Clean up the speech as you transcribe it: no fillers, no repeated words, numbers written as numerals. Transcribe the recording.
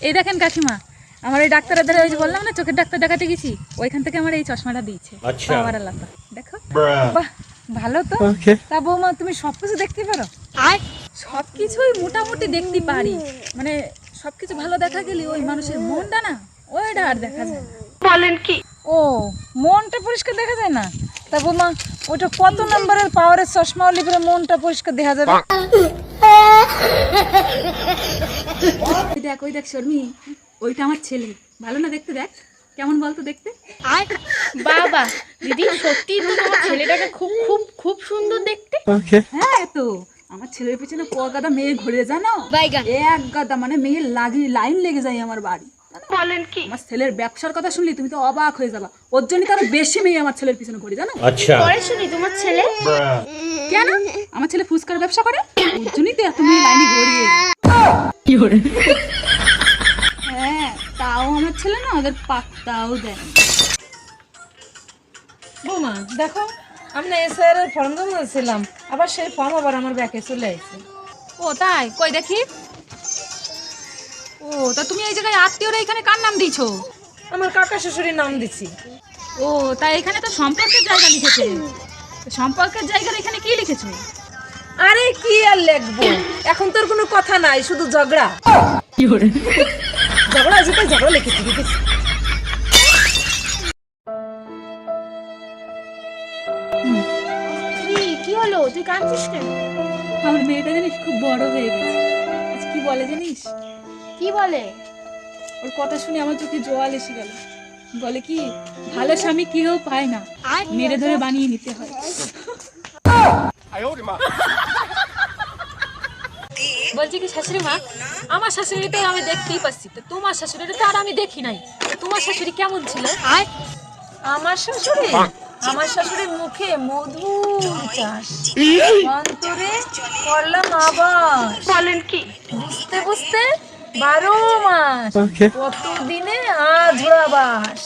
এই দেখেন কাকিমা, আমার এই ডাক্তারের দ্বারা ওই যে বললাম না চোখের ডাক্তার দেখাতে গেছি, ওইখান থেকে আমার এই চশমাটা দিয়েছে। পাওয়ার আল্লাহ, দেখো বাহ ভালো তো। তা বৌমা তুমি সবকিছু দেখতে পারো? আর সবকিছুই মোটামুটি দেখতে পারি, মানে সবকিছু ভালো দেখা গেলে ওই মানুষের মনটা না, ওইটা আর দেখা যায়। বলেন কি? ও মনটা পরিষ্কার দেখা যায় না? তা বৌমা ওইটা কত নম্বরের পাওয়ারের চশমা হলে পরে মনটা পরিষ্কার দেখা যাবে? দেখ ওই দেখ শর্মি, ওইটা আমার ছেলে, ভালো না দেখতে? দেখ কেমন বলতো দেখতে। আর বাবা দিদি সত্যি তো তোমার ছেলেটাকে খুব খুব খুব সুন্দর দেখতে। হ্যাঁ তো আমার ছেলের পিছনে ক গাদা মেয়ে ঘুরে জানো, এক গাদা মানে মেয়ের লাইন লেগে যায় আমার বাড়ি। বলেন কি? আমার ছেলের ব্যবসার কথা শুনলি তুমি তো অবাক হয়ে যাবা, ওর জন্য তো আরো বেশি মেয়ে আমার ছেলের পিছনে ঘুরে জানো। আচ্ছা পরে শুনি তোমার ছেলে কেন? আমার ছেলে ফুচকার ব্যবসা করে, ওর জন্যই তো এত মেয়ে লাইনে ঘুরিয়ে। হ্যাঁ তাও আমার ছেলে না ওদের পাত্তাও দেয়। বৌমা দেখো, আমি না এসআইআর ফর্ম জমাছিলাম, আবার সেই ফর্ম আবার আমার ব্যাকে চলে আসছে। ও তাই, কই দেখি। ও তা তুমি এই জায়গায় আত্মীয়রা এখানে কার নাম দিয়েছো? আমার কাকা শ্বশুরের নাম দিছি। ও তাই এখানে তো সম্পর্কের জায়গা লিখেছে, সম্পর্কের জায়গার এখানে কি লিখেছো? আরে কি আর লিখবো, এখন তোর কোনো কথা নাই, শুধু ঝগড়া। ঝগড়া আছে তাই ঝগড়া লিখেছি। কি হলো, তুই কাঁদছিস কেন? আমার মেয়েটা জানিস খুব বড় হয়ে গেছে। আজ কি বলে জানিস? কি বলে? ওর কথা শুনে আমার চোখে জল এসে গেল। বলে কি, ভালো স্বামী কেউ পায় না, মেরে ধরে বানিয়ে নিতে হয়। বলছি কি শাশুড়ি মা, আমার শাশুড়িটা আমি দেখতেই পাচ্ছি, তো তোমার শাশুড়িটা আর আমি দেখি নাই, তোমার শাশুড়ি কেমন ছিল? আমার শাশুড়ি, আমার শাশুড়ির মুখে মধুর চাষ, অন্তরে করলাম আবাস। বলেন কি? বুঝতে বুঝতে 12 মাস, কতদিনে আজ বাস।